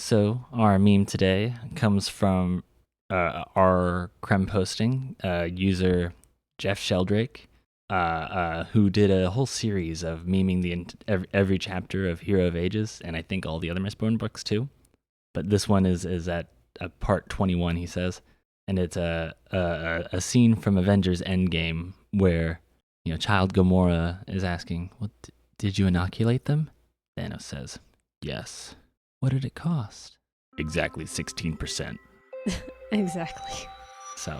So our meme today comes from our Creme posting user Jeff Sheldrake, who did a whole series of memeing every chapter of Hero of Ages, and I think all the other Mistborn books too. But this one is at part 21, he says, and it's a scene from Avengers Endgame where Child Gamora is asking, "Well, did you inoculate them?" Thanos says, "Yes." "What did it cost?" "Exactly 16%. Exactly. So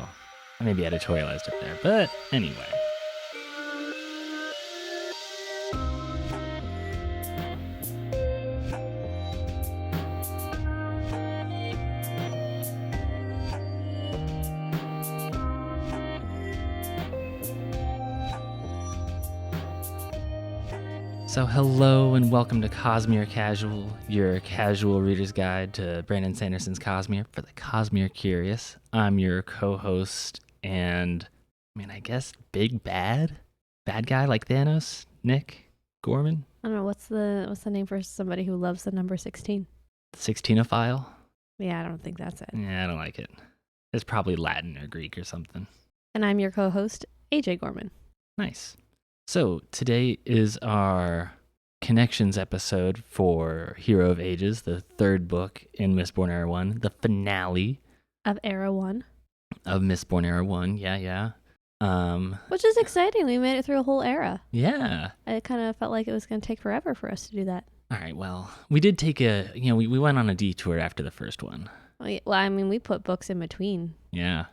I maybe editorialized it there, but anyway. So hello and welcome to Cosmere Casual, your casual reader's guide to Brandon Sanderson's Cosmere for the Cosmere Curious. I'm your co-host and, I guess big bad guy like Thanos, Nick Gorman. I don't know, what's the name for somebody who loves the number 16? 16ophile? Yeah, I don't think that's it. Yeah, I don't like it. It's probably Latin or Greek or something. And I'm your co-host, AJ Gorman. Nice. So today is our Connections episode for Hero of Ages, the third book in Mistborn Era 1, the finale of Era 1. Of Mistborn Era 1, yeah. Which is exciting. We made it through a whole era. Yeah. It kind of felt like it was going to take forever for us to do that. All right, well, we did take we went on a detour after the first one. Well, we put books in between. Yeah.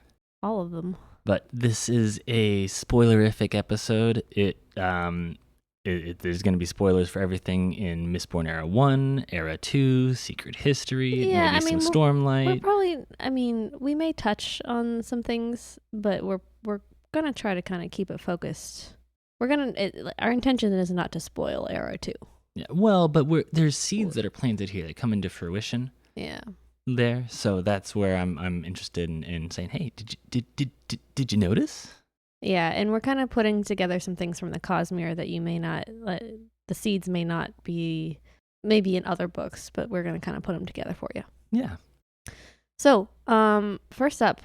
All of them. But this is a spoilerific episode. There's going to be spoilers for everything in Mistborn Era 1, Era 2, Secret History, maybe some Stormlight. We're probably, we may touch on some things, but we're going to try to kind of keep it focused. Our intention is not to spoil Era 2. Yeah, well, but there's seeds that are planted here that come into fruition. Yeah. There, so that's where I'm interested in saying, hey, did you notice? Yeah, and we're kind of putting together some things from the Cosmere that you may not, the seeds may not be maybe in other books, but we're going to kind of put them together for you. Yeah. So, first up,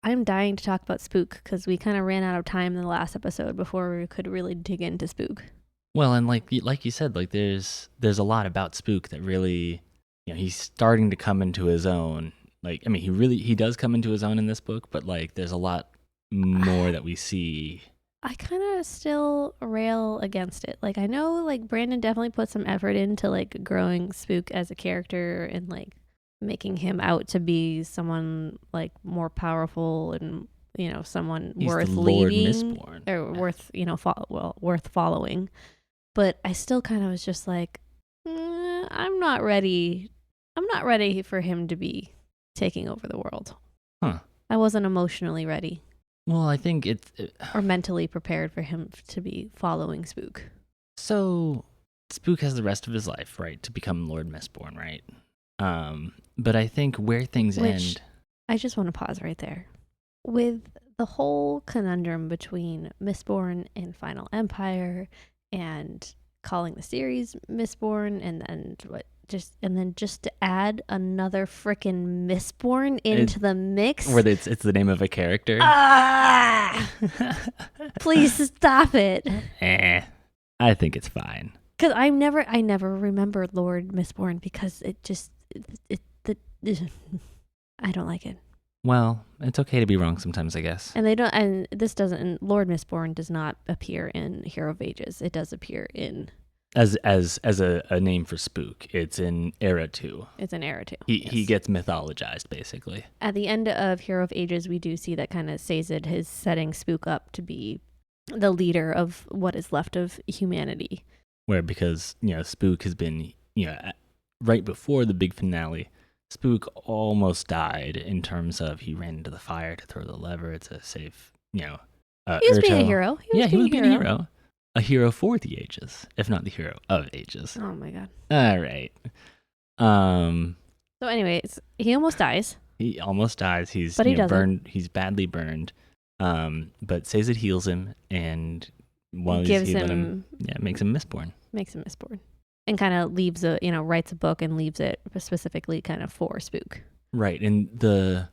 I'm dying to talk about Spook because we kind of ran out of time in the last episode before we could really dig into Spook. Well, and like you said, there's a lot about Spook that really, he's starting to come into his own. He does come into his own in this book, but there's a lot more that we see. I kind of still rail against it. I know Brandon definitely put some effort into growing Spook as a character and making him out to be someone more powerful and someone He's worth the Lord leading Mistborn. or worth worth following. But I still kind of was just I'm not ready. I'm not ready for him to be taking over the world. Huh. I wasn't emotionally ready. Well, I think or mentally prepared for him to be following Spook. So Spook has the rest of his life, right, to become Lord Mistborn, right? But I think where things end. I just want to pause right there. With the whole conundrum between Mistborn and Final Empire, and calling the series Mistborn, and then just to add another frickin' Mistborn into the mix. Where it's the name of a character. Please stop it. I think it's fine. Because I never remember Lord Mistborn because I don't like it. Well, it's okay to be wrong sometimes, I guess. And Lord Mistborn does not appear in Hero of Ages. It does appear in as a name for Spook. It's in Era 2. It's in Era 2. He gets mythologized, basically. At the end of Hero of Ages, we do see that kind of Sazed is setting Spook up to be the leader of what is left of humanity. Because Spook has been right before the big finale. Spook almost died in terms of he ran into the fire to throw the lever to save, he was being a hero. He was being a hero. A hero for the ages, if not the hero of ages. Oh my god. All right. So anyways, he almost dies. He almost dies. He's burned. He's badly burned. But Sazed heals him and makes him Mistborn. Makes him Mistborn. and kind of leaves writes a book and leaves it specifically kind of for Spook. Right, and the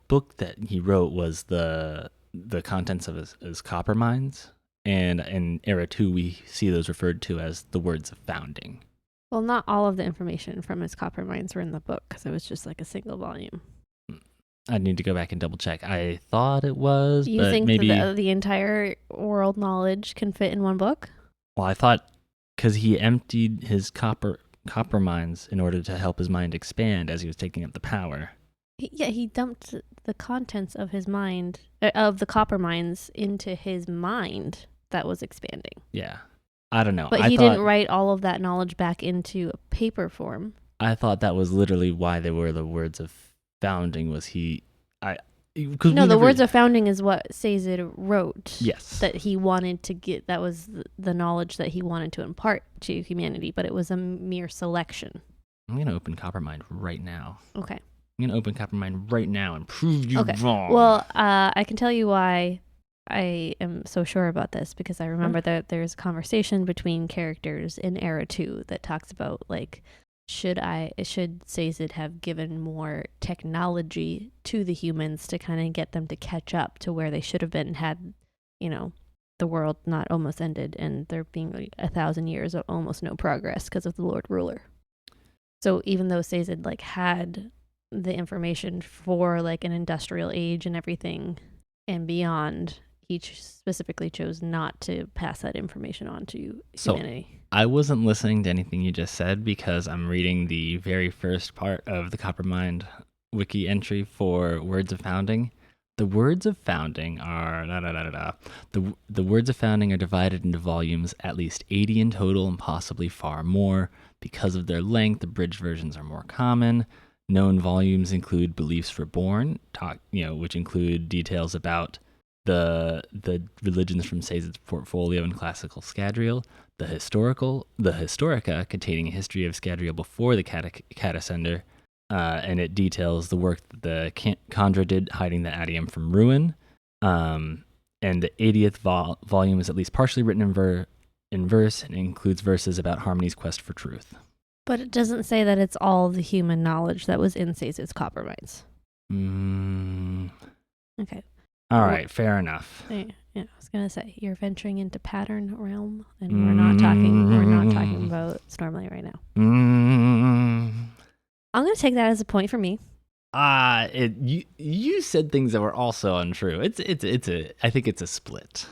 book that he wrote was the contents of his copper mines, and in Era 2 we see those referred to as the words of founding. Well, not all of the information from his copper mines were in the book because it was just like a single volume. I'd need to go back and double check. I thought it was, You but think maybe the entire world knowledge can fit in one book? Well, I thought because he emptied his copper mines in order to help his mind expand as he was taking up the power. He dumped the contents of his mind, of the copper mines, into his mind that was expanding. Yeah. I don't know. But he didn't write all of that knowledge back into a paper form. I thought that was literally why they were the words of founding. The words of founding is what Sazed wrote. Yes. That he wanted to get, that was the knowledge that he wanted to impart to humanity, but it was a mere selection. I'm going to open Coppermind right now. Okay. I'm going to open Coppermind right now and prove you wrong. Well, I can tell you why I am so sure about this, because I remember that there's a conversation between characters in Era 2 that talks about, like, should Sazed have given more technology to the humans to kind of get them to catch up to where they should have been had, the world not almost ended and there being 1,000 years of almost no progress because of the Lord Ruler. So even though Sazed had the information for like an industrial age and everything and beyond, he specifically chose not to pass that information on to humanity. I wasn't listening to anything you just said because I'm reading the very first part of the Coppermind wiki entry for Words of Founding. The Words of Founding are The Words of Founding are divided into volumes, at least 80 in total and possibly far more. Because of their length, abridged versions are more common. Known volumes include Beliefs Reborn, which include details about the religions from Sazed's portfolio in classical Scadrial, the Historica, containing a history of Scadrial before the Catacender, and it details the work that the Kandra did hiding the Adium from ruin. And the 80th volume is at least partially written in verse and includes verses about Harmony's quest for truth. But it doesn't say that it's all the human knowledge that was in Sazed's copper mines. Okay. All right, fair enough. Yeah, I was gonna say you're venturing into pattern realm, and we're not talking about Stormlight right now. I'm gonna take that as a point for me. You said things that were also untrue. I think it's a split.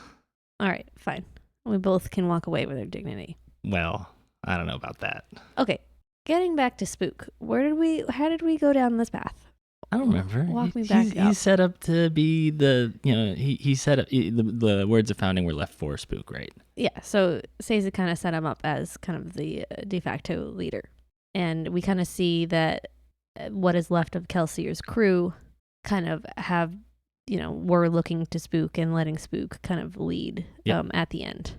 All right, fine. We both can walk away with our dignity. Well, I don't know about that. Okay, getting back to Spook, how did we go down this path? I don't remember. Walk me back up. He's set up to be he set up the Words of Founding were left for Spook, right? Yeah, so Sazed kind of set him up as kind of the de facto leader. And we kind of see that what is left of Kelsier's crew kind of have, we're looking to Spook and letting Spook kind of lead at the end.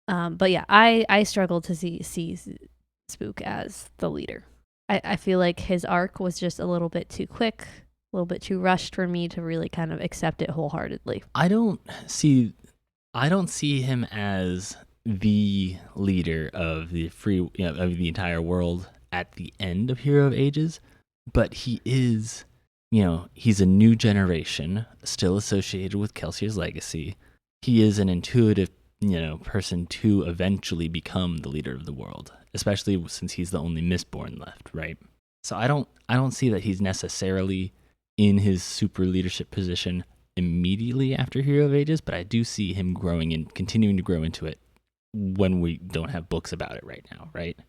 But yeah, I struggle to see Spook as the leader. I feel like his arc was just a little bit too quick, a little bit too rushed for me to really kind of accept it wholeheartedly. I don't see him as the leader of the of the entire world at the end of Hero of Ages, but he is, he's a new generation still associated with Kelsier's legacy. He is an intuitive, person to eventually become the leader of the world, especially since he's the only Mistborn left, right? So I don't see that he's necessarily in his super leadership position immediately after Hero of Ages, but I do see him growing and continuing to grow into it when we don't have books about it right now, right?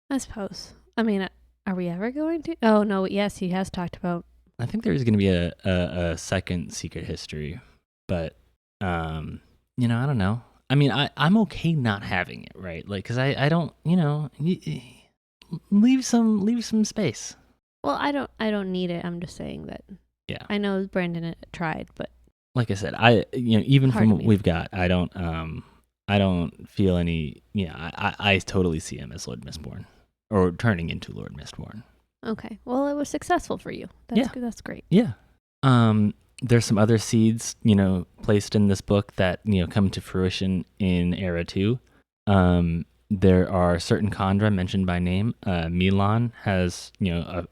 I suppose. I mean, are we ever going to? Oh, no, yes, he has talked about. I think there's going to be a second Secret History, but, I don't know. I mean, I'm okay not having it, right? Like, because I don't, leave some space. Well, I don't need it. I'm just saying that. Yeah. I know Brandon tried, but. Like I said, even from what we've got, I don't feel any. I totally see him as Lord Mistborn, or turning into Lord Mistborn. Okay. Well, it was successful for you. That's great. Yeah. There's some other seeds, placed in this book that, come to fruition in Era 2. There are certain Kandra mentioned by name. Milan has, I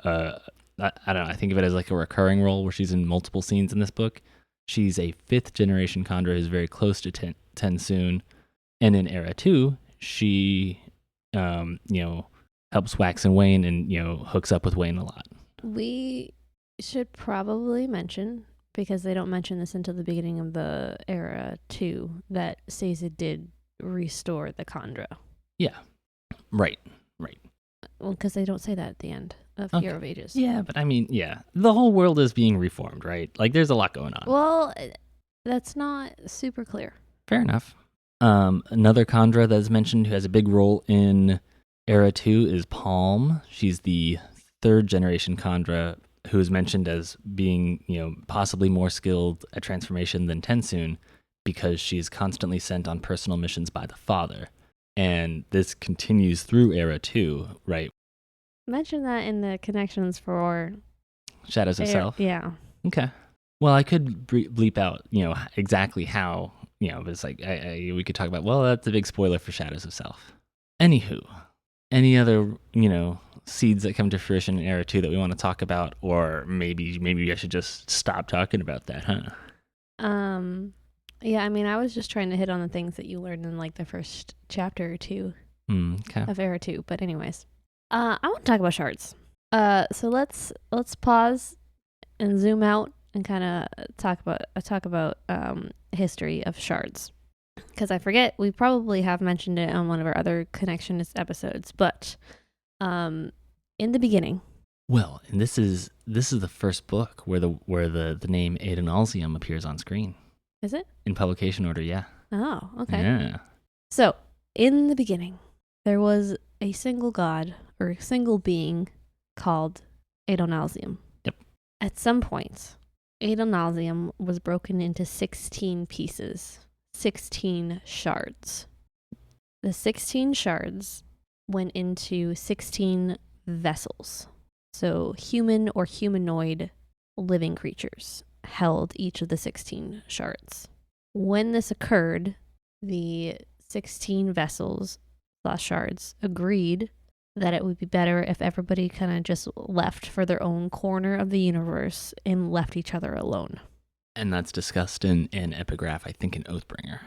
don't know, I think of it as like a recurring role where she's in multiple scenes in this book. She's a 5th generation Kandra who's very close to Tensoon. And in Era 2, she, helps Wax and Wayne and, hooks up with Wayne a lot. We should probably mention, because they don't mention this until the beginning of the Era 2, that Seiza did restore the Kandra. Yeah. Right. Well, because they don't say that at the end of Hero of Ages. Yeah, but I mean, the whole world is being reformed, right? Like, there's a lot going on. Well, that's not super clear. Fair enough. Another Kandra that is mentioned who has a big role in Era 2 is Palm. She's the 3rd generation Kandra who is mentioned as being, possibly more skilled at transformation than Tensoon because she's constantly sent on personal missions by the father. And this continues through Era 2, right? Mention that in the connections for Shadows of Self? Yeah. Okay. Well, I could bleep out, exactly how, but it's like, we could talk about, well, that's a big spoiler for Shadows of Self. Anywho, any other, seeds that come to fruition in Era 2 that we want to talk about, or maybe I should just stop talking about that, huh? Yeah, I mean, I was just trying to hit on the things that you learned in like the first chapter or two of Era 2, but anyways. I want to talk about shards. So let's pause and zoom out and kind of talk about history of shards, because I forget, we probably have mentioned it on one of our other Connectionist episodes, but in the beginning. Well, and this is the first book where the name Adenalsium appears on screen. Is it? In publication order, yeah. Oh, okay. Yeah. So in the beginning, there was a single god or a single being called Adonalsium. Yep. At some point, Adonalsium was broken into 16 pieces, 16 shards. The 16 shards went into 16 vessels. So human or humanoid living creatures held each of the 16 shards. When this occurred, the 16 vessels / shards agreed that it would be better if everybody kind of just left for their own corner of the universe and left each other alone. And that's discussed in an epigraph, I think, in Oathbringer.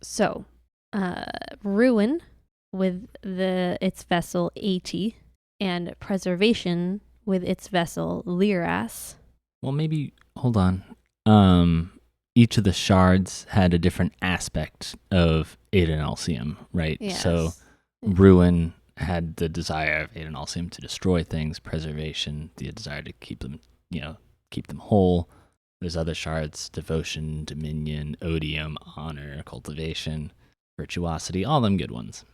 So, Ruin with its vessel 80 and Preservation with its vessel Liras. Well, maybe, hold on. Each of the shards had a different aspect of Adenalsium, right? Yes. So Ruin had the desire of Adenalsium to destroy things, Preservation, the desire to keep them whole. There's other shards, Devotion, Dominion, Odium, Honor, Cultivation, Virtuosity, all them good ones.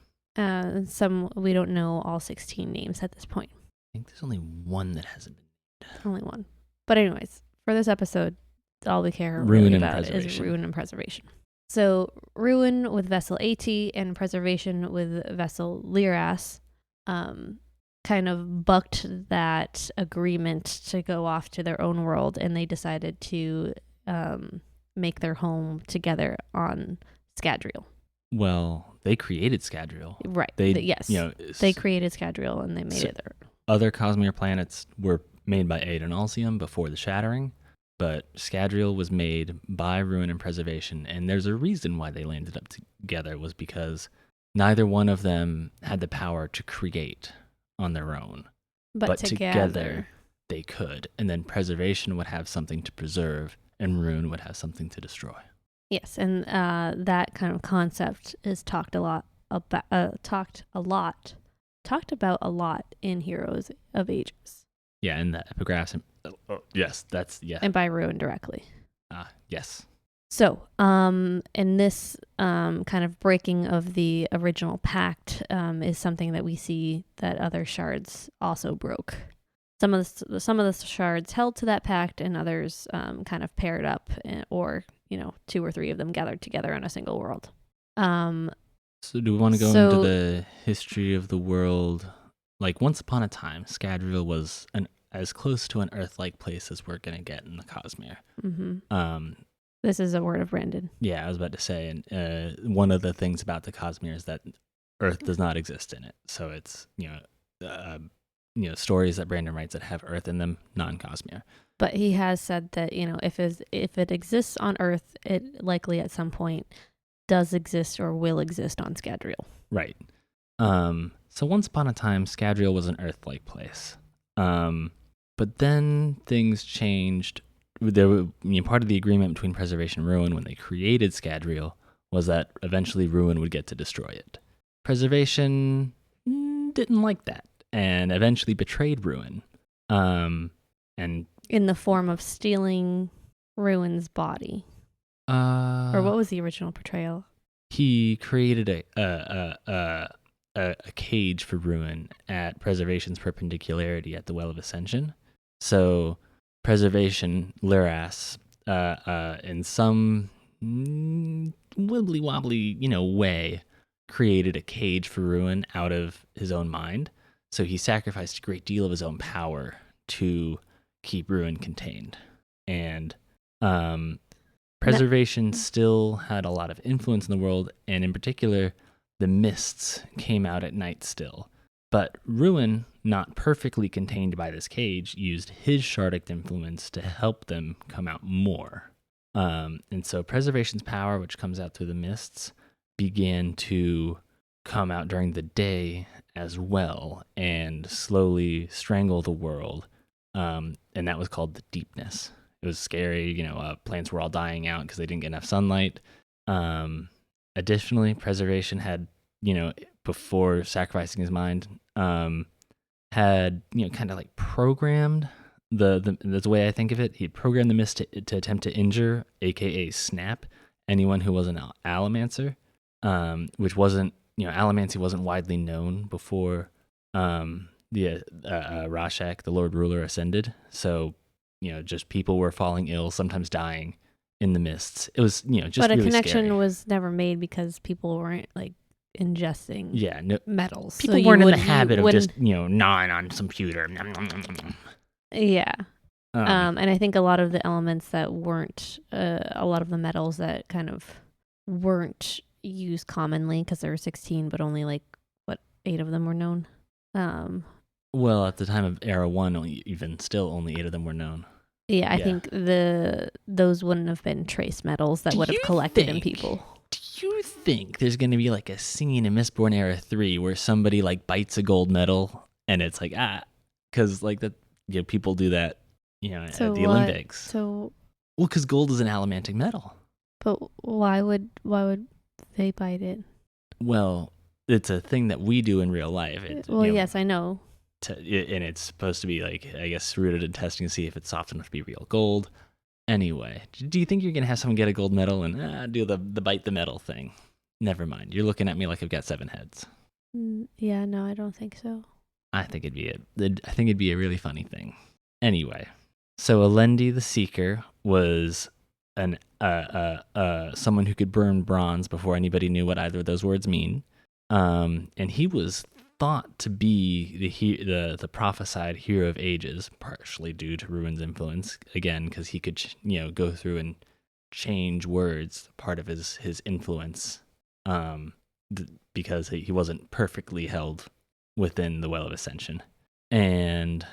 Some, we don't know all 16 names at this point. I think there's only one that hasn't been named. Only one. But anyways, for this episode, all we care Ruin really and about is Preservation. Ruin and Preservation. So Ruin with vessel 80 and Preservation with vessel Liras kind of bucked that agreement to go off to their own world, and they decided to make their home together on Scadrial. Well, they created Scadrial. Right. Yes. They created Scadrial and they made it their... Other Cosmere planets were made by Adenalsium before the Shattering, but Scadrial was made by Ruin and Preservation, and there's a reason why they landed up together, was because neither one of them had the power to create on their own. But together they could, and then Preservation would have something to preserve, and Ruin would have something to destroy. Yes, and that kind of concept is talked about a lot in Heroes of Ages. Yeah, and the epigraphs. Yes, yes. And by Ruin directly. Yes. So, in this kind of breaking of the original pact is something that we see that other shards also broke. Some of the shards held to that pact, and others kind of paired up, or 2 or 3 of them gathered together in a single world. So do we want to go into the history of the world? Like, once upon a time, Scadrial was as close to an Earth-like place as we're going to get in the Cosmere. Mm-hmm. This is a word of Brandon. Yeah, I was about to say, and one of the things about the Cosmere is that Earth does not exist in it. So it's stories that Brandon writes that have Earth in them, non-Cosmere. But he has said that, if it exists on Earth, it likely at some point does exist or will exist on Scadrial. Right. So once upon a time, Scadrial was an Earth-like place. But then things changed. Part of the agreement between Preservation and Ruin when they created Scadrial was that eventually Ruin would get to destroy it. Preservation didn't like that and eventually betrayed Ruin. And in the form of stealing Ruin's body. Or what was the original portrayal? He created a cage for Ruin at Preservation's perpendicularity at the Well of Ascension. So Preservation, Liras, in some wibbly wobbly, way, created a cage for Ruin out of his own mind. So he sacrificed a great deal of his own power to keep Ruin contained. And Preservation still had a lot of influence in the world, and in particular, the mists came out at night still. But Ruin, not perfectly contained by this cage, used his Shardic influence to help them come out more. And so Preservation's power, which comes out through the mists, began to come out during the day as well and slowly strangle the world. And that was called the Deepness. It was scary. Plants were all dying out because they didn't get enough sunlight. Additionally, Preservation had, before sacrificing his mind, had, kind of like programmed that's the way I think of it. He'd programmed the mist to attempt to injure, aka snap, anyone who was an Allomancer, which wasn't, Allomancy wasn't widely known before Rashek, the Lord Ruler, ascended. So, just people were falling ill, sometimes dying in the mists. It was, just but a really connection scary. was never made because people weren't like ingesting metals. People weren't in the habit of just, gnawing on some pewter. Yeah. And I think a lot of the elements that weren't, a lot of the metals that kind of weren't used commonly, because there were 16, but only 8 of them were known. Well, at the time of Era 1, only 8 of them were known. Yeah, I think those wouldn't have been trace metals that would have collected in people. Do you think there's going to be a scene in Mistborn Era 3 where somebody bites a gold medal and it's because people do that, at the Olympics. So, well, because gold is an allomantic metal. But why would they bite it? Well, it's a thing that we do in real life. Yes, I know. And it's supposed to be I guess rooted in testing to see if it's soft enough to be real gold. Anyway, do you think you're gonna have someone get a gold medal and do the bite the metal thing? Never mind. You're looking at me like I've got 7 heads. Yeah, no, I don't think so. I think it'd be a really funny thing. Anyway, so Alendi the Seeker was someone who could burn bronze before anybody knew what either of those words mean. And he was thought to be the prophesied hero of ages, partially due to Ruin's influence, again, because he could go through and change words, part of his influence, because he wasn't perfectly held within the Well of Ascension. And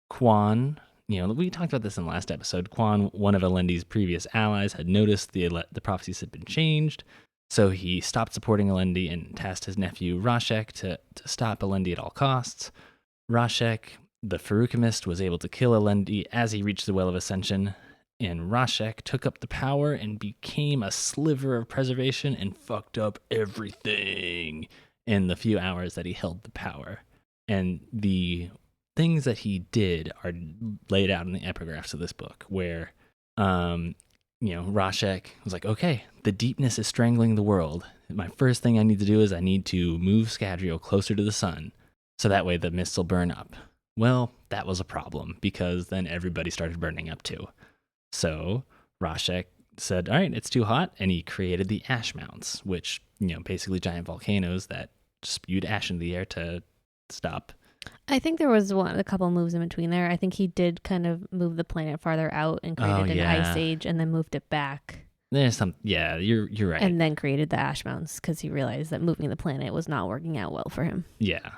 Quan, we talked about this in the last episode. Quan, one of Alendi's previous allies, had noticed the prophecies had been changed. So he stopped supporting Alendi and tasked his nephew Rashek to stop Alendi at all costs. Rashek, the Feruchemist, was able to kill Alendi as he reached the Well of Ascension, and Rashek took up the power and became a sliver of preservation and fucked up everything in the few hours that he held the power. And the things that he did are laid out in the epigraphs of this book, where Rashek was like, okay, the deepness is strangling the world. My first thing I need to do is I need to move Scadrial closer to the sun, so that way the mists will burn up. Well, that was a problem, because then everybody started burning up too. So Rashek said, all right, it's too hot, and he created the ash mounts, which, basically giant volcanoes that spewed ash into the air to stop. I think there was a couple moves in between there. I think he did kind of move the planet farther out and created an ice age and then moved it back. There's some, yeah, you're right. And then created the Ash Mounds because he realized that moving the planet was not working out well for him. Yeah.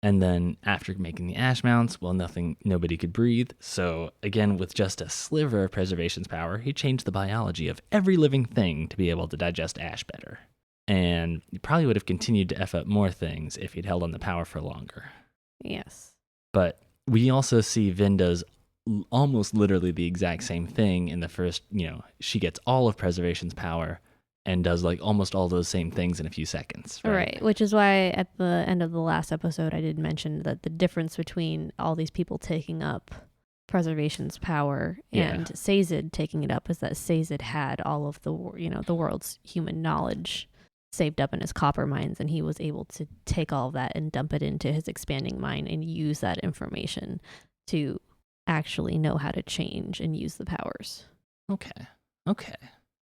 And then after making the ash mounts, well, nobody could breathe. So again, with just a sliver of preservation's power, he changed the biology of every living thing to be able to digest ash better. And he probably would have continued to F up more things if he'd held on the power for longer. Yes. But we also see Vin does almost literally the exact same thing in the first, she gets all of preservation's power and does like almost all those same things in a few seconds. Right. Which is why at the end of the last episode, I did mention that the difference between all these people taking up preservation's power and Sazed taking it up is that Sazed had all of the world's human knowledge saved up in his copper mines, and he was able to take all of that and dump it into his expanding mine and use that information to actually know how to change and use the powers. Okay.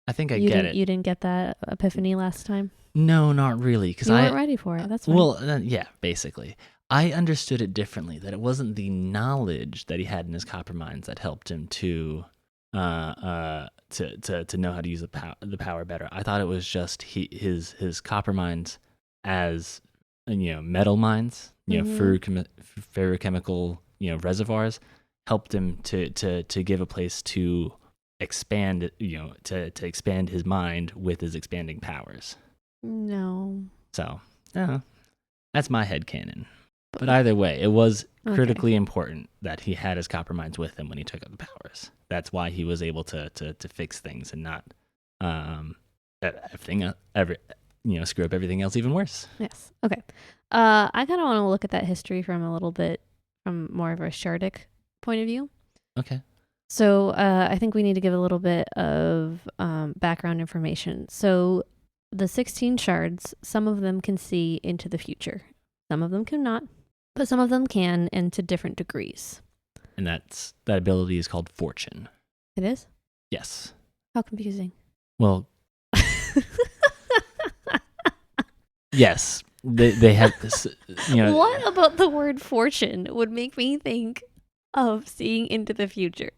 I think I get it. You didn't get that epiphany last time? No, not really. You weren't ready for it. That's fine. Well, yeah, basically. I understood it differently, that it wasn't the knowledge that he had in his copper mines that helped him to know how to use the power better. I thought it was just his copper mines as metal mines, ferrochemical reservoirs helped him to give a place to expand, to expand his mind with his expanding powers. No. So, that's my headcanon. But either way, it was critically important that he had his copper mines with him when he took up the powers. That's why he was able to fix things and not screw up everything else even worse. Yes. Okay. I kind of want to look at that history from more of a Shardic point of view. Okay. So I think we need to give a little bit of background information. So the 16 shards, some of them can see into the future. Some of them cannot, but some of them can, and to different degrees. And that ability is called Fortune. It is? Yes. How confusing. Well, yes. They have this, What about the word fortune would make me think of seeing into the future?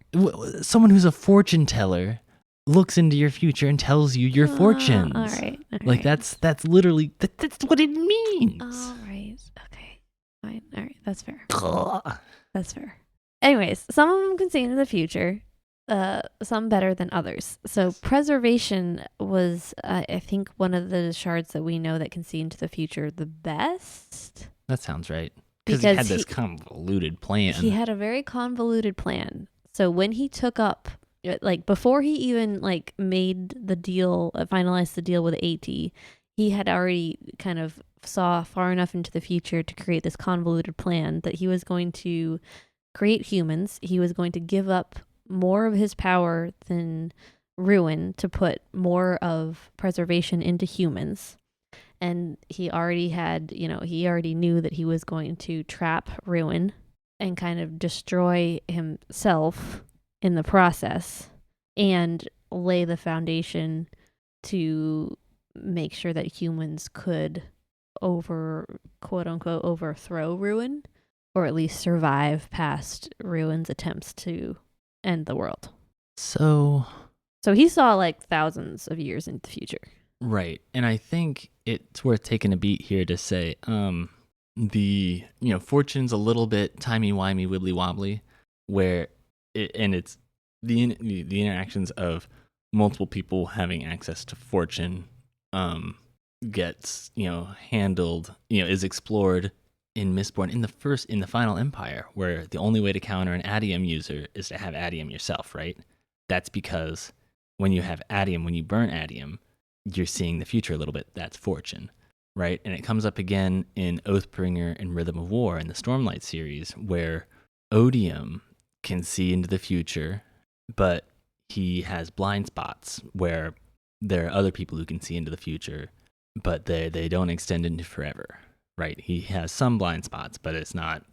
Someone who's a fortune teller looks into your future and tells you your fortunes. All right. Like that's literally that's what it means. All right. Okay. Fine. All right. That's fair. That's fair. Anyways, some of them can see into the future. Some better than others. So preservation was, I think, one of the shards that we know that can see into the future the best. That sounds right. Because he had this convoluted plan. He had a very convoluted plan. So when he took up, before he even made the deal, finalized the deal with AT, he had already kind of saw far enough into the future to create this convoluted plan that he was going to create humans. He was going to give up more of his power than Ruin to put more of preservation into humans. And he already had, he already knew that he was going to trap Ruin and kind of destroy himself in the process and lay the foundation to make sure that humans could quote unquote overthrow Ruin, or at least survive past Ruin's attempts to end the world. So he saw thousands of years into the future. Right. And I think it's worth taking a beat here to say the fortune's a little bit timey-wimey, wibbly-wobbly, where it's the interactions of multiple people having access to fortune gets handled, is explored in Mistborn in the final Empire, where the only way to counter an Adium user is to have Adium yourself, right? That's because when you have Adium, when you burn Adium, you're seeing the future a little bit. That's fortune, right? And it comes up again in Oathbringer and Rhythm of War in the Stormlight series, where Odium can see into the future, but he has blind spots where there are other people who can see into the future, but they don't extend into forever, right? He has some blind spots, but it's not,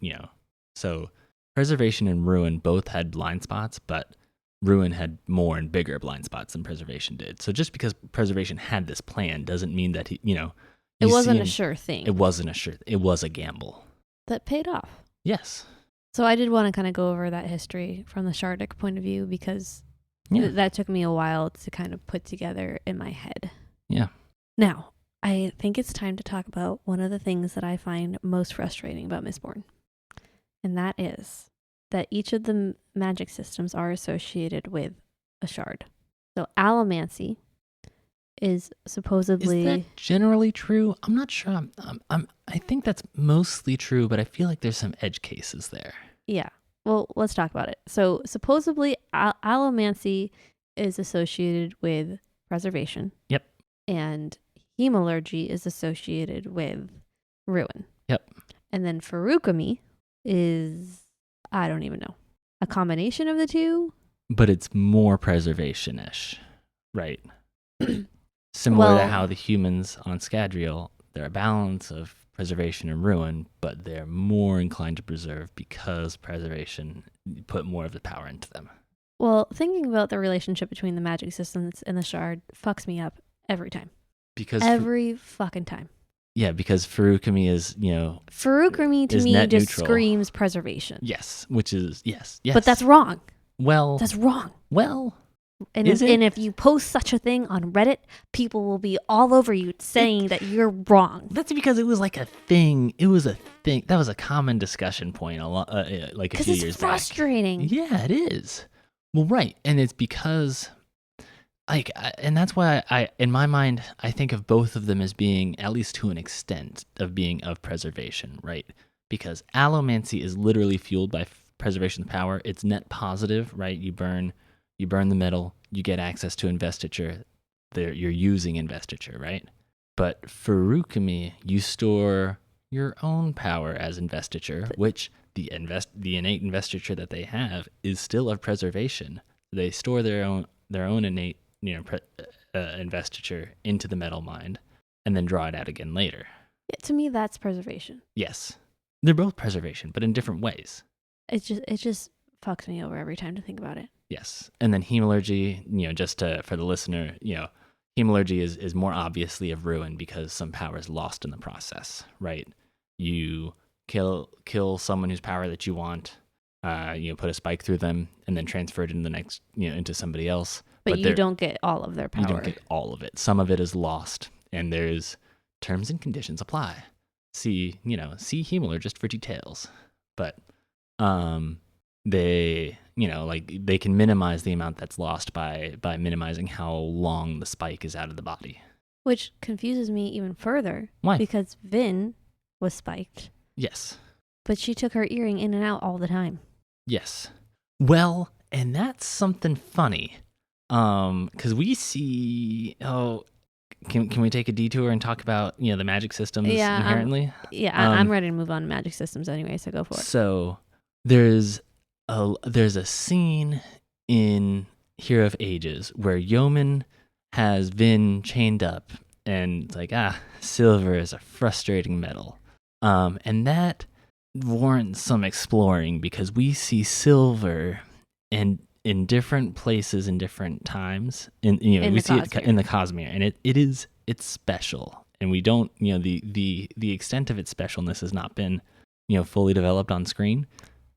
So Preservation and Ruin both had blind spots, but Ruin had more and bigger blind spots than Preservation did. So just because Preservation had this plan doesn't mean that he, it wasn't a sure thing. It wasn't a sure. It was a gamble that paid off. Yes. So I did want to kind of go over that history from the Shardic point of view, because Yeah. That took me a while to kind of put together in my head. Yeah. Now, I think it's time to talk about one of the things that I find most frustrating about Mistborn. And that is that each of the magic systems are associated with a shard. So allomancy is supposedly... Is that generally true? I'm not sure. I think that's mostly true, but I feel like there's some edge cases there. Yeah. Well, let's talk about it. So supposedly allomancy is associated with preservation. Yep. And hemalurgy is associated with ruin. Yep. And then feruchemy is, I don't even know, a combination of the two. But it's more preservation-ish, right? Similar to how the humans on Scadrial, they're a balance of preservation and ruin, but they're more inclined to preserve because preservation put more of the power into them. Well, thinking about the relationship between the magic systems and the shard fucks me up every time. Because every fucking time. Yeah, because feruchemy is, feruchemy to me just neutral. Screams preservation. Yes, which is yes. But that's wrong. Well, that's wrong. Well, and if you post such a thing on Reddit, people will be all over you saying that you're wrong. That's because it was like a thing. It was a thing. That was a common discussion point like a few years back. Because it's frustrating. Yeah, it is. Well, right, and it's because, and that's why I, in my mind, I think of both of them as being, at least to an extent, of preservation, right? Because allomancy is literally fueled by preservation of power. It's net positive, right? You burn the metal, you get access to investiture. You're using investiture, right? But feruchemy, you store your own power as investiture, which the innate investiture that they have is still of preservation. They store their own innate investiture into the metal mind and then draw it out again later. Yeah, to me, that's preservation. Yes, they're both preservation, but in different ways. It just fucks me over every time to think about it. Yes, and then hemalurgy, just for the listener, hemalurgy is more obviously of ruin because some power is lost in the process, right? You kill someone whose power that you want, put a spike through them, and then transfer it into the next, into somebody else. But you don't get all of their power. You don't get all of it. Some of it is lost, and there's terms and conditions apply. See hemalurgist for details. But they can minimize the amount that's lost by minimizing how long the spike is out of the body. Which confuses me even further. Why? Because Vin was spiked. Yes. But she took her earring in and out all the time. Yes. Well, and that's something funny. Because we see, can we take a detour and talk about, the magic systems inherently? I'm ready to move on to magic systems anyway, so go for it. So there's a scene in Hero of Ages where Yeoman has Vin chained up and it's like, silver is a frustrating metal. And that warrants some exploring because we see silver in different places in different times. We see it in the Cosmere, and it's special. And we don't, the extent of its specialness has not been, fully developed on screen.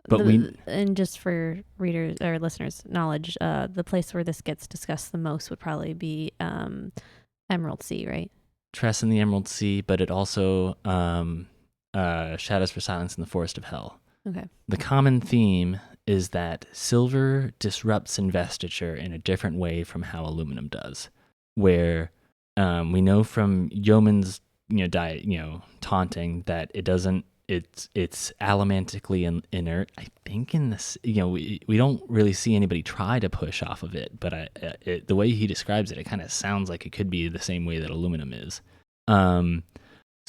But and just for readers or listeners' knowledge, the place where this gets discussed the most would probably be Emerald Sea, right? Tress in the Emerald Sea, but it also Shadows for Silence in the Forest of Hell. Okay. The common theme is that silver disrupts investiture in a different way from how aluminum does. Where we know from Yeoman's taunting that it doesn't. It's allomantically inert. I think in this, we don't really see anybody try to push off of it, but the way he describes it, it kind of sounds like it could be the same way that aluminum is. So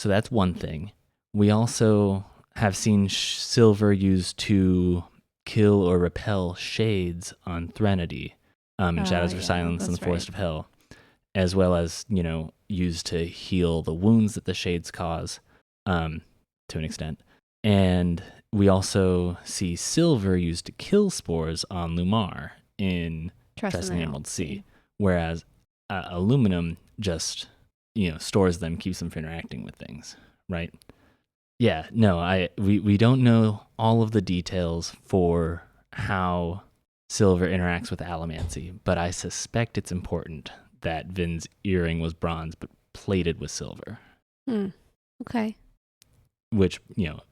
that's one thing. We also have seen silver used to kill or repel shades on Threnody, Shadows for Silence in the Forest of Hell, as well as used to heal the wounds that the shades cause. To an extent. And we also see silver used to kill spores on Lumar in Tress in the Emerald Sea, whereas aluminum just stores them, keeps them from interacting with things, right? Yeah, no, we don't know all of the details for how silver interacts with allomancy, but I suspect it's important that Vin's earring was bronze but plated with silver. Okay. Which,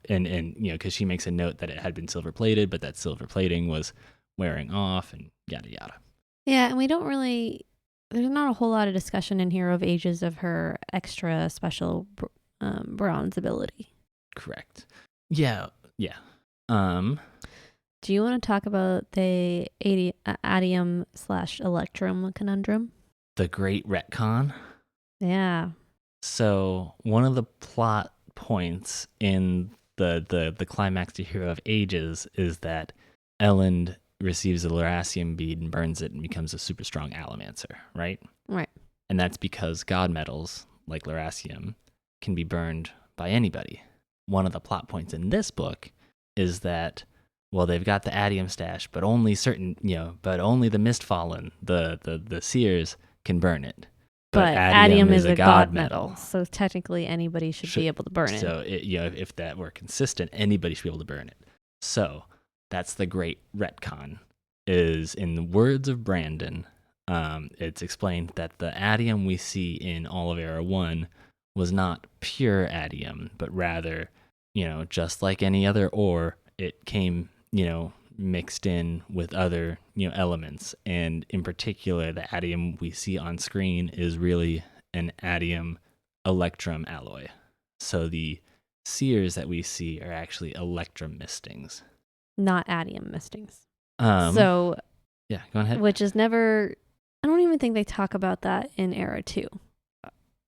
and because she makes a note that it had been silver plated, but that silver plating was wearing off and yada yada. Yeah, and we don't really, there's not a whole lot of discussion in Hero of Ages of her extra special bronze ability. Correct. Yeah. Do you want to talk about the Adium/Electrum conundrum? The Great Retcon. Yeah. So one of the plot points in the climax to Hero of Ages is that Elend receives a Lerasium bead and burns it and becomes a super strong allomancer, right? Right. And that's because god metals, like Lerasium, can be burned by anybody. One of the plot points in this book is that, well, they've got the Adium stash, but only but only the Mistfallen, the seers, can burn it. But Adium is a god metal, so technically anybody should be able to burn it. So if that were consistent, anybody should be able to burn it. So that's the great retcon. Is in the words of Brandon, it's explained that the Adium we see in all of Era 1 was not pure Adium, but rather, just like any other ore, it came, mixed in with other, elements. And in particular, the Adium we see on screen is really an Adium Electrum alloy. So the seers that we see are actually Electrum mistings. Not Adium mistings. Yeah, go ahead. Which is never, I don't even think they talk about that in Era 2.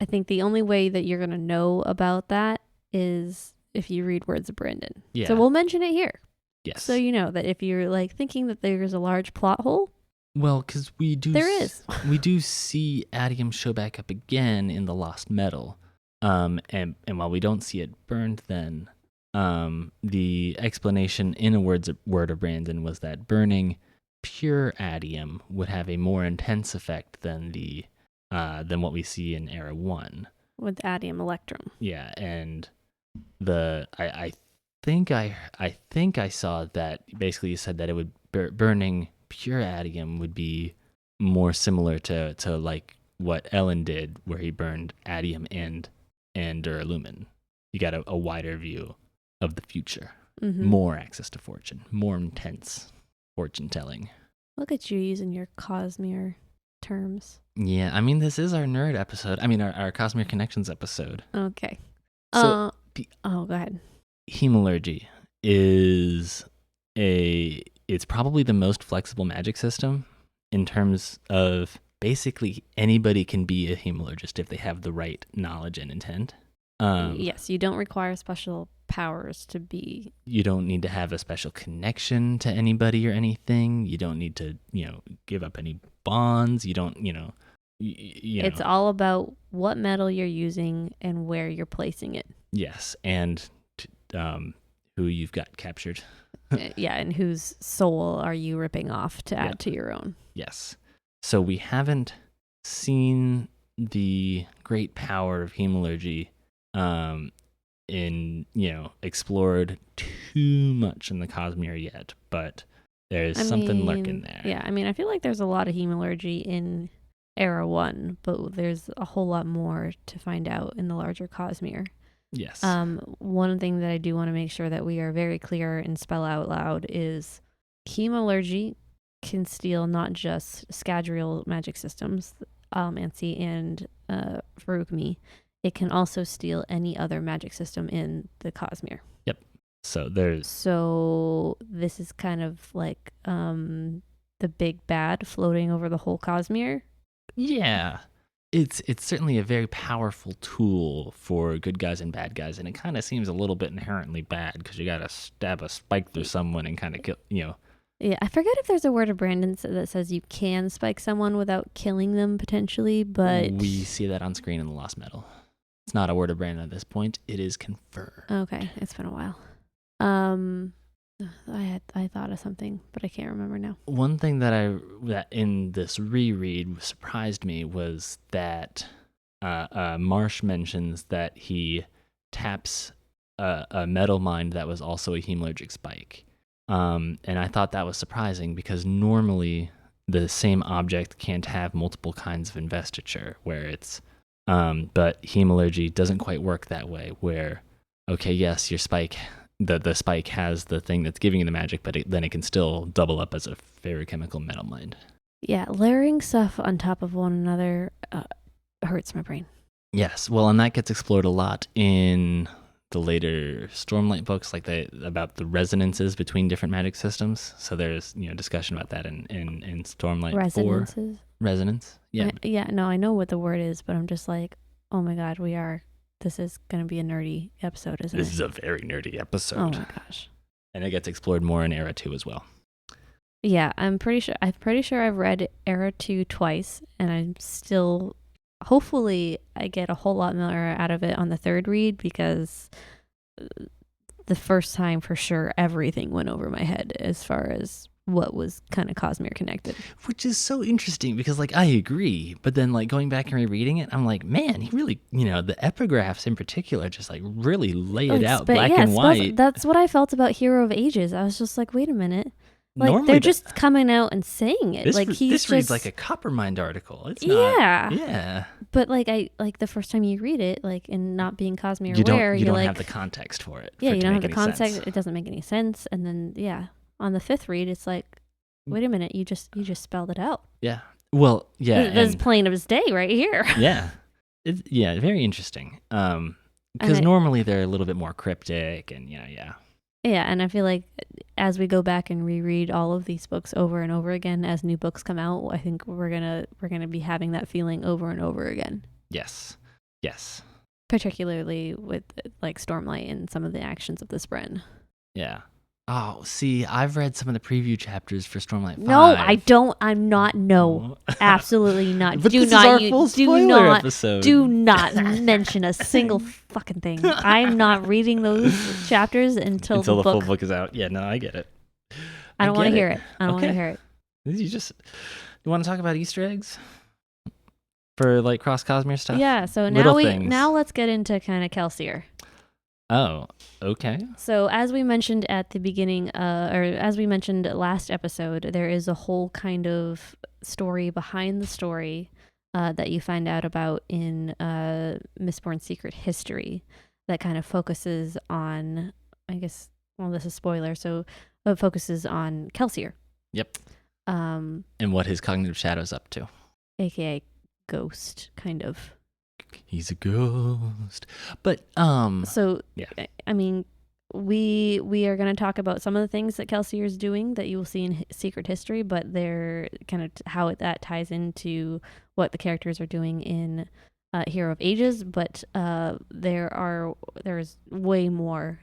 I think the only way that you're going to know about that is if you read Words of Brandon. Yeah. So we'll mention it here. Yes. So you know that if you're thinking that there's a large plot hole. Well, because there is. We do see Adium show back up again in the Lost Metal. And while we don't see it burned then, the explanation in a Word of Brandon was that burning pure Adium would have a more intense effect than what we see in Era 1. With Adium Electrum. Yeah, and I think I saw that basically you said that it would burning pure Adium would be more similar to like what Elend did, where he burned Adium and Duralumin. You got a wider view of the future, more access to fortune, more intense fortune telling. Look at you using your Cosmere terms. Yeah, I mean, this is our nerd episode. I mean, our Cosmere Connections episode. Okay. So, go ahead. Hemalurgy it's probably the most flexible magic system in terms of basically anybody can be a hemalurgist if they have the right knowledge and intent. Yes, you don't require special powers to be. You don't need to have a special connection to anybody or anything. You don't need to, give up any bonds. You don't, It's all about what metal you're using and where you're placing it. Yes, and who you've got captured. Yeah, and whose soul are you ripping off to add to your own? Yes. So we haven't seen the great power of hemalurgy explored too much in the Cosmere yet, but there's something lurking there. Yeah, I mean, I feel like there's a lot of hemalurgy in Era 1, but there's a whole lot more to find out in the larger Cosmere. Yes. One thing that I do want to make sure that we are very clear and spell out loud is hemalurgy can steal not just Scadrial magic systems, Allomancy and Verukmi. It can also steal any other magic system in the Cosmere. Yep. So this is kind of like the big bad floating over the whole Cosmere. Yeah. It's certainly a very powerful tool for good guys and bad guys, and it kind of seems a little bit inherently bad because you got to stab a spike through someone and kind of kill, Yeah, I forget if there's a Word of Brandon that says you can spike someone without killing them potentially, but we see that on screen in the Lost Metal. It's not a Word of Brandon at this point. It is confirmed. Okay, it's been a while. I thought of something, but I can't remember now. One thing that in this reread surprised me was that Marsh mentions that he taps a metal mine that was also a hemalurgic spike. And I thought that was surprising because normally the same object can't have multiple kinds of investiture, where it's, but hemalurgy doesn't quite work that way, where, okay, yes, your spike, the spike has the thing that's giving you the magic, but then it can still double up as a ferrochemical metal mind. Yeah, layering stuff on top of one another hurts my brain. Yes, well, and that gets explored a lot in the later Stormlight books, like about the resonances between different magic systems. So there's discussion about that in Stormlight 4. Resonances. Resonance. Yeah. No, I know what the word is, but I'm just like, oh my god, this is going to be a nerdy episode, isn't it? This is a very nerdy episode. Oh my gosh. And it gets explored more in Era 2 as well. Yeah, I'm pretty sure I've read Era 2 twice, and I'm still, hopefully I get a whole lot more out of it on the third read, because the first time for sure everything went over my head as far as what was kind of Cosmere connected. Which is so interesting because, like, I agree, but then, like, going back and rereading it, I'm like, man, he really, the epigraphs in particular just, like, really lay it out black and white. That's what I felt about Hero of Ages. I was just like, wait a minute. Like, normally they're just coming out and saying it. This reads like a Coppermind article. It's not. Yeah. But the first time you read it, like, and not being Cosmere aware, you don't like, have the context for it. Yeah, you don't have the context. Sense. It doesn't make any sense. And then on the fifth read, it's like, wait a minute, you just spelled it out. Yeah. Well, yeah. It's plain as day right here. Yeah. Very interesting. Because normally they're a little bit more cryptic and yeah. Yeah, and I feel like as we go back and reread all of these books over and over again, as new books come out, I think we're gonna be having that feeling over and over again. Yes. Particularly with like Stormlight and some of the actions of this Bren. Yeah. Oh, see, I've read some of the preview chapters for Stormlight 5. No, I don't. I'm not. No, absolutely not. But this is our full spoiler episode. Do not mention a single fucking thing. I'm not reading those chapters until the full book is out. Yeah, no, I get it. I don't want to hear it. I don't want to hear it. You want to talk about Easter eggs for like cross Cosmere stuff? Yeah. So now let's get into kind of Kelsier. Oh, okay. So as we mentioned at the beginning, or as we mentioned last episode, there is a whole kind of story behind the story that you find out about in Mistborn Secret History that kind of focuses on, I guess, well, this is spoiler, so it focuses on Kelsier. Yep. And what his cognitive shadow's up to. AKA ghost, kind of. He's a ghost. But so yeah. I mean, we are going to talk about some of the things that Kelsier is doing that you will see in Secret History, but they're kind of how that ties into what the characters are doing in Hero of Ages. But there's way more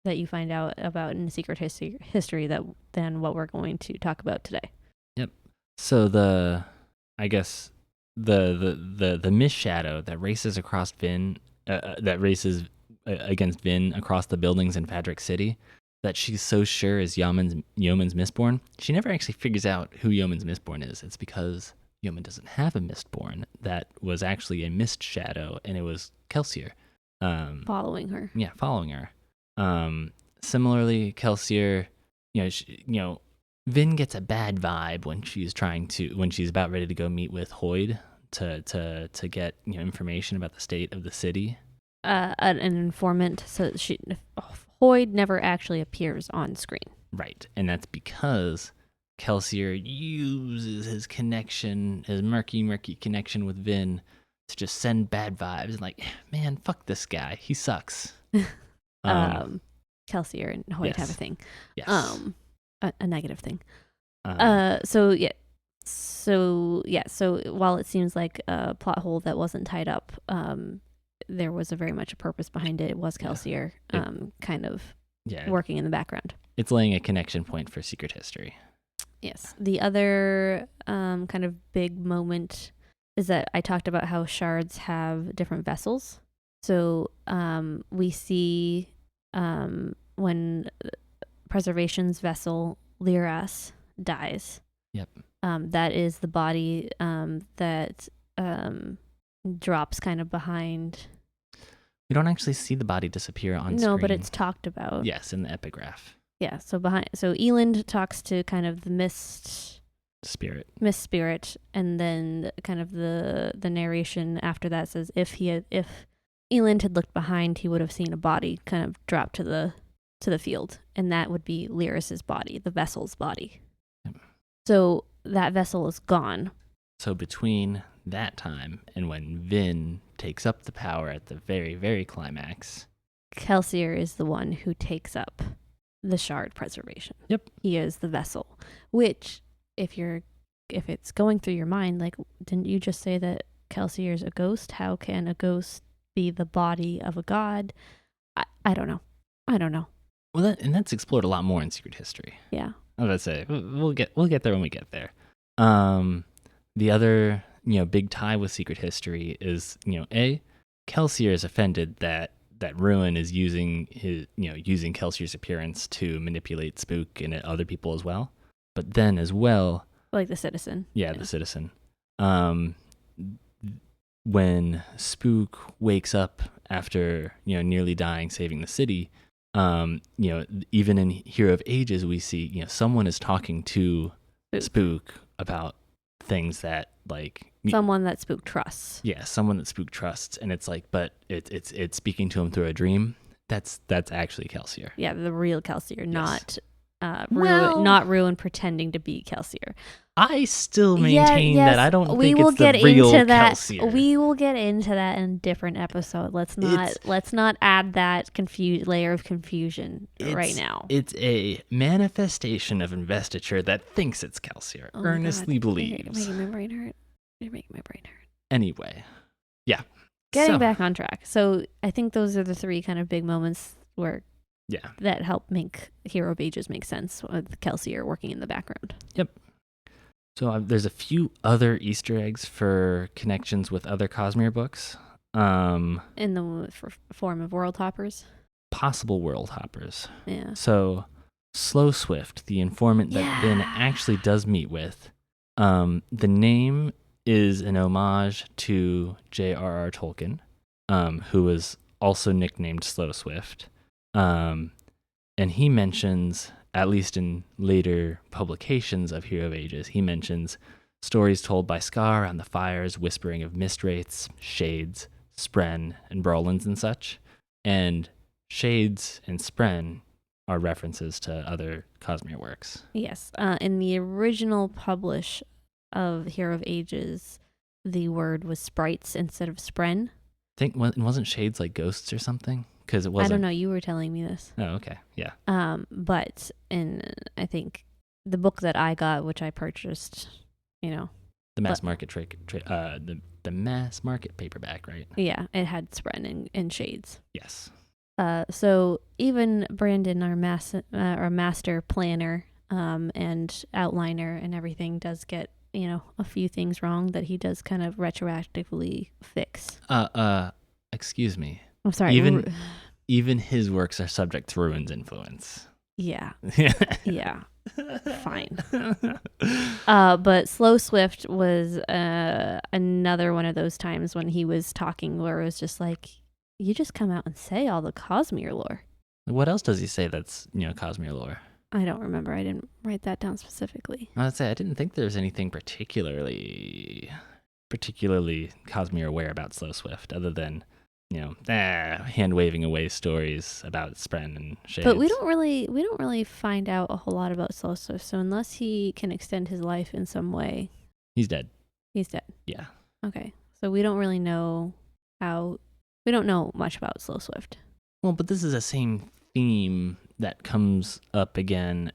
that you find out about in Secret History than what we're going to talk about today. Yep. So I guess the mist shadow that races across Vin, that races against Vin across the buildings in Fadric City, that she's so sure is Yeoman's Mistborn. She never actually figures out who Yeoman's Mistborn is. It's because Yeoman doesn't have a Mistborn. That was actually a mist shadow, and it was Kelsier. Following her. Yeah, following her. Similarly, Kelsier, Vin gets a bad vibe when she's about ready to go meet with Hoyd to get information about the state of the city. An informant, so Hoyd never actually appears on screen. Right, and that's because Kelsier uses his connection, his murky connection with Vin, to just send bad vibes and like, man, fuck this guy, he sucks. Kelsier and Hoyd have a thing. Yes. A negative thing. So while it seems like a plot hole that wasn't tied up, there was very much a purpose behind it. It was Kelsier, kind of working in the background. It's laying a connection point for Secret History. Yes. The other kind of big moment is that I talked about how shards have different vessels. So we see when Preservation's vessel, Liras, dies. Yep. That is the body that drops kind of behind. We don't actually see the body disappear on screen. No, but it's talked about. Yes, in the epigraph. Yeah, so Eland talks to kind of the mist spirit, and then kind of the narration after that says if Eland had looked behind, he would have seen a body kind of drop to the field, and that would be Lyris's body, the vessel's body. So that vessel is gone. So between that time and when Vin takes up the power at the very, very climax, Kelsier is the one who takes up the shard preservation. Yep. He is the vessel, which if it's going through your mind, like, didn't you just say that Kelsier is a ghost? How can a ghost be the body of a god? I don't know. Well, that's explored a lot more in Secret History. Yeah. I was about to say we'll get there when we get there. The other big tie with Secret History is Kelsier is offended that Ruin is using Kelsier's appearance to manipulate Spook and other people as well. But then as well, like the citizen. Yeah, the citizen. When Spook wakes up after nearly dying, saving the city, even in Hero of Ages, we see someone is talking to Spook about things that someone that Spook trusts. Yeah, someone that Spook trusts, and it's but it's speaking to him through a dream. That's actually Kelsier. Yeah, the real Kelsier, yes. not Ruin pretending to be Kelsier. I still maintain that I don't think it's the real Kelsier. We will get into that in a different episode. Let's not add that layer of confusion right now. It's a manifestation of investiture that thinks it's Kelsier. Earnestly believes. You're making my brain hurt. You're making my brain hurt. Anyway, yeah. Getting back on track. So I think those are the three kind of big moments that help make Hero of Ages make sense with Kelsier working in the background. Yep. So there's a few other Easter eggs for connections with other Cosmere books. In the form of world hoppers? Possible world hoppers. Yeah. So Slow Swift, the informant that Vin actually does meet with, the name is an homage to J.R.R. Tolkien, who was also nicknamed Slow Swift. And he mentions, at least in later publications of Hero of Ages, he mentions stories told by Scar around the fires, whispering of mist wraiths, shades, spren, and Brolins and such. And shades and spren are references to other Cosmere works. Yes. In the original publish of Hero of Ages, the word was sprites instead of spren. I think wasn't shades like ghosts or something? Because it wasn't. I don't know. You were telling me this. Oh, okay. Yeah. But in I think the book that I got, which I purchased, the mass market the mass market paperback, right? Yeah, it had spren and shades. Yes. So even Brandon, our master planner, and outliner and everything, does get a few things wrong that he does kind of retroactively fix. Excuse me. I'm sorry. Even his works are subject to Ruin's influence. Yeah. Yeah. Fine. But Slow Swift was another one of those times when he was talking where it was just like, you just come out and say all the Cosmere lore. What else does he say that's Cosmere lore? I don't remember. I didn't write that down specifically. I would say I didn't think there was anything particularly Cosmere aware about Slow Swift, other than hand waving away stories about Spren and Shades. But we don't really find out a whole lot about Slow Swift. So unless he can extend his life in some way, he's dead. He's dead. Yeah. Okay. So we don't really know we don't know much about Slow Swift. Well, but this is the same theme that comes up again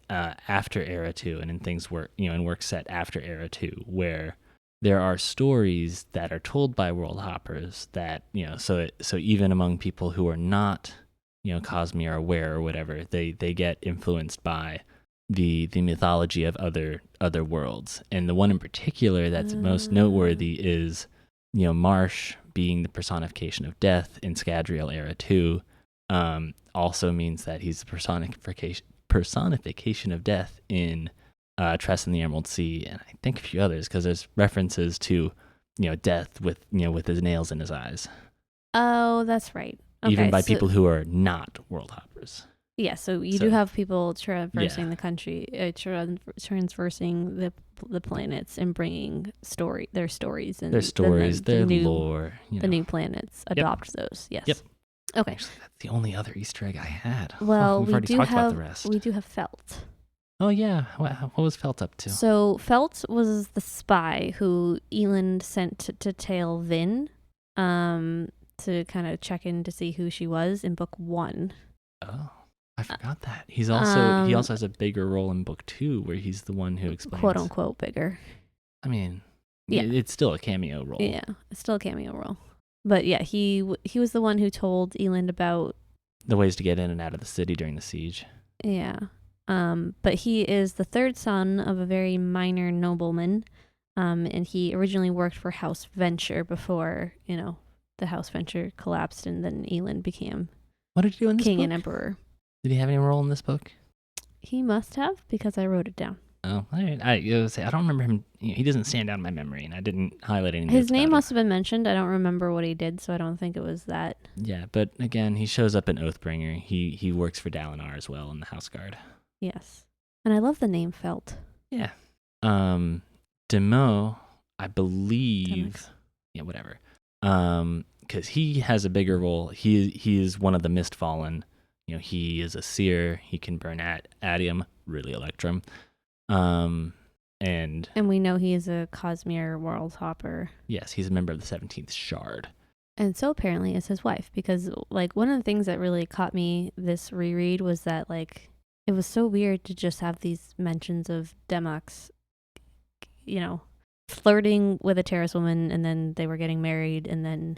after Era 2 and in things in work set after Era 2, where there are stories that are told by world hoppers that so even among people who are not Cosmere aware or whatever, they get influenced by the mythology of other worlds. And the one in particular that's most noteworthy is Marsh being the personification of death in Scadrial Era 2. Also means that he's the personification of death in Tress in the Emerald Sea, and I think a few others, because there's references to death with his nails in his eyes. Oh, that's right. Okay, even by people who are not world hoppers. Yeah, so you do have people traversing Yeah. the country, transversing the planets and bringing their stories, and Their stories, their the lore, new planets Yep. adopt those. Yes. Yep. Okay. Actually, that's the only other Easter egg I had. Well, We've already talked about the rest. We do have Felt. Oh yeah, what was Felt up to? So Felt was the spy who Eland sent to tail Vin, to kind of check in to see who she was in book 1. Oh, I forgot that. He also has a bigger role in book 2 where he's the one who explains, quote unquote, bigger. I mean, yeah, it's still a cameo role. Yeah, it's still a cameo role. But yeah, he was the one who told Eland about the ways to get in and out of the city during the siege. Yeah. But he is the third son of a very minor nobleman. And he originally worked for House Venture before, the House Venture collapsed and then Eland became What did he do in this king book? and emperor. Did he have any role in this book? He must have, because I wrote it down. Oh, all right. I don't remember him. He doesn't stand out in my memory, and I didn't highlight any. His name must have been mentioned. I don't remember what he did, so I don't think it was that. Yeah, but again, he shows up in Oathbringer. He works for Dalinar as well in the House Guard. Yes. And I love the name Felt. Yeah. Demo, I believe. Demix. Yeah, whatever. Because he has a bigger role. He is one of the Mistfallen. He is a seer. He can burn Adium, really Electrum. And we know he is a Cosmere world hopper. Yes, he's a member of the 17th Shard. And so apparently is his wife, because one of the things that really caught me this reread was that it was so weird to just have these mentions of Demux, flirting with a Terrace woman, and then they were getting married, and then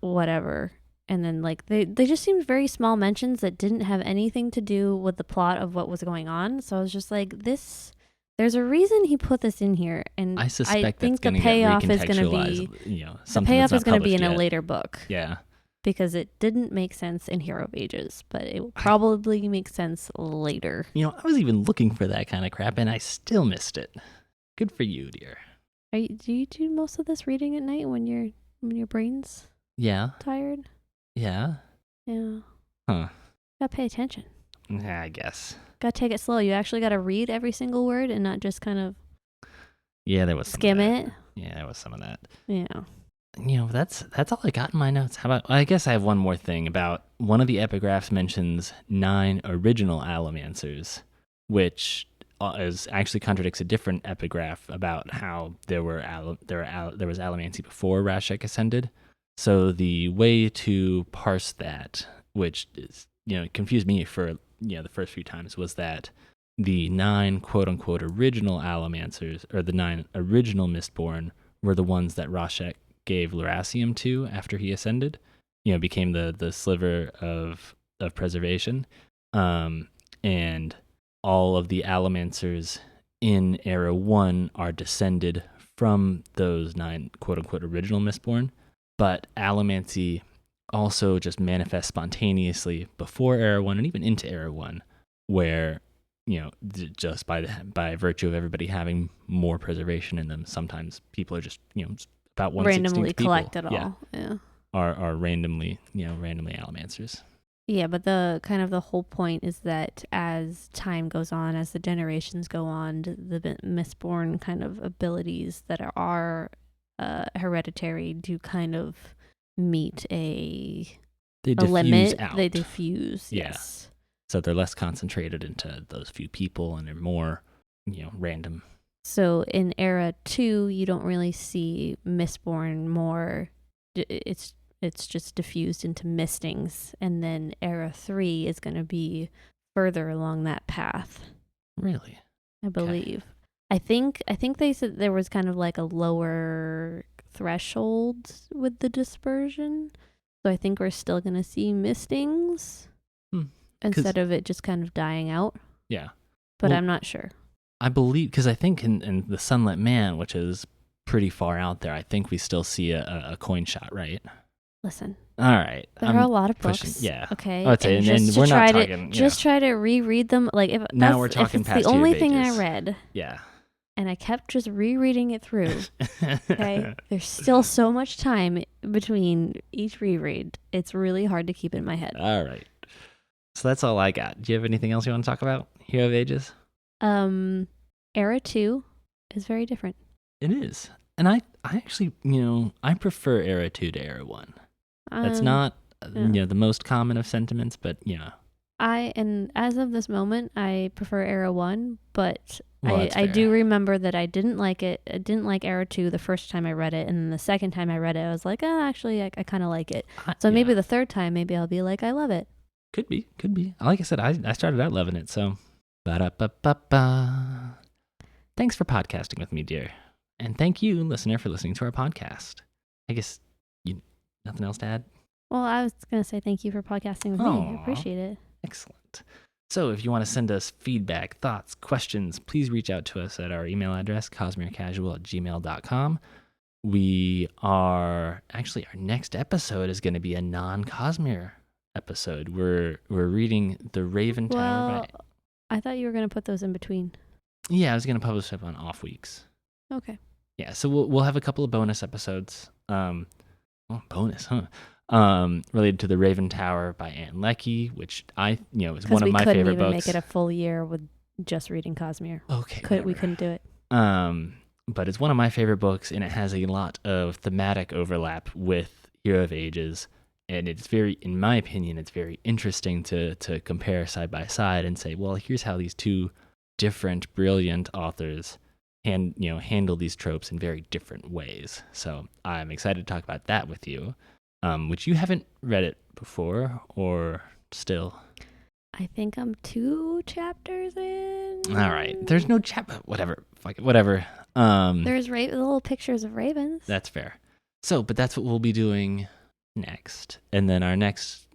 whatever. And then they just seemed very small mentions that didn't have anything to do with the plot of what was going on. So I was just like, there's a reason he put this in here, and I suspect think the payoff is going to be the payoff is going to be in a later book. Yeah, because it didn't make sense in Hero of Ages, but it will probably make sense later. I was even looking for that kind of crap, and I still missed it. Good for you, dear. Do you do most of this reading at night when your brain's tired? Yeah. Yeah. Huh. Gotta pay attention. Yeah, I guess. Gotta take it slow. You actually gotta read every single word and not just kind of there was skim it. Yeah, there was some of that. Yeah. That's all I got in my notes. How about, I guess I have one more thing about one of the epigraphs mentions 9 original Allomancers, which actually contradicts a different epigraph about how there was Allomancy before Rashek ascended. So the way to parse that, which is, confused me for the first few times, was that the 9 quote unquote original Allomancers, or the 9 original Mistborn, were the ones that Rashek gave Lerasium to after he ascended, became the sliver of preservation. And all of the Allomancers in Era 1 are descended from those 9 quote unquote original Mistborn. But Allomancy also just manifests spontaneously before Era 1 and even into Era 1, where, just by virtue of everybody having more preservation in them, sometimes people are just, about 1/16 randomly people, collect it all. Yeah. Are randomly Allomancers. Yeah, but the whole point is that as time goes on, as the generations go on, the Mistborn kind of abilities that are hereditary do kind of meet a limit. Out. They diffuse. Yeah. Yes. So they're less concentrated into those few people, and they're more, random. So in Era 2, you don't really see Mistborn more. It's just diffused into mistings, and then Era 3 is going to be further along that path. Really? I believe. Okay. I think they said there was kind of a lower threshold with the dispersion. So I think we're still going to see mistings instead of it just kind of dying out. Yeah. But I'm not sure. I believe, because I think in the Sunlit Man, which is pretty far out there, I think we still see a coin shot, right? Listen. All right. There are a lot of books. Yeah. Okay. And we're not talking. Just try to reread them. If now we're talking past the only pages. thing I read. Yeah. And I kept just rereading it through. Okay. There's still so much time between each reread. It's really hard to keep in my head. All right. So that's all I got. Do you have anything else you want to talk about? Hero of Ages? Era 2 is very different. It is. And I actually, I prefer Era 2 to Era 1. That's not, yeah. the most common of sentiments, but, And as of this moment, I prefer Era 1, but Well, that's I fair. do remember that I didn't like it. I didn't like Era 2 the first time I read it, and then the second time I read it, I was like, actually, I kind of like it. So maybe the third time, maybe I'll be like, I love it. Could be. Like I said, I started out loving it, so. Ba-da-ba-ba-ba. Thanks for podcasting with me, dear. And thank you, listener, for listening to our podcast. I guess, nothing else to add? Well, I was going to say thank you for podcasting with me. I appreciate it. Excellent. So if you want to send us feedback, thoughts, questions, please reach out to us at our email address, cosmerecasual@gmail.com. We are, actually, our next episode is going to be a non-Cosmere episode. We're reading The Raven Tower. I thought you were going to put those in between. Yeah, I was going to publish them on off weeks. Okay. Yeah, so we'll have a couple of bonus episodes. Bonus, huh? Related to The Raven Tower by Anne Leckie, which is one of my favorite books. Because we couldn't even make it a full year with just reading Cosmere. Okay. We couldn't do it. But it's one of my favorite books, and it has a lot of thematic overlap with Hero of Ages, and it's in my opinion, it's very interesting to compare side by side and say, well, here's how these two different, brilliant authors handle these tropes in very different ways. So I'm excited to talk about that with you. Which you haven't read it before, or still? I think I'm 2 chapters in. All right. There's no chapter. Whatever. Fuck it. Whatever. There's little pictures of ravens. That's fair. So, but that's what we'll be doing next. And then our next,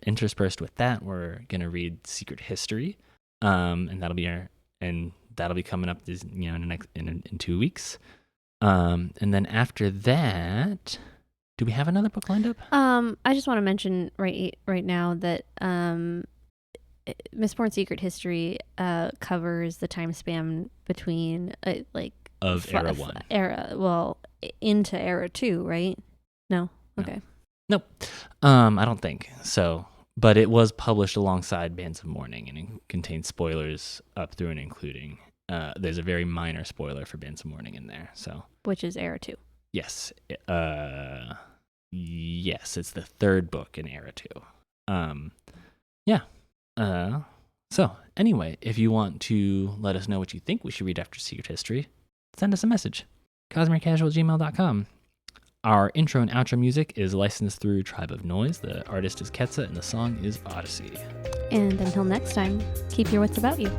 interspersed with that, we're going to read Secret History. And that'll be coming up in 2 weeks. And then after that, do we have another book lined up? I just want to mention right now that Mistborn Secret History covers the time span between of Era 1. Into Era 2, right? No. Okay. Nope. I don't think so. But it was published alongside Bands of Mourning, and it contains spoilers up through and including. There's a very minor spoiler for Bands of Mourning in there. So, which is Era 2. Yes. Yes, it's the third book in Era 2. Yeah. So, anyway, if you want to let us know what you think we should read after Secret History, send us a message. cosmerecasual@gmail.com. Our intro and outro music is licensed through Tribe of Noise. The artist is Ketsa, and the song is Odyssey. And until next time, keep your wits about you.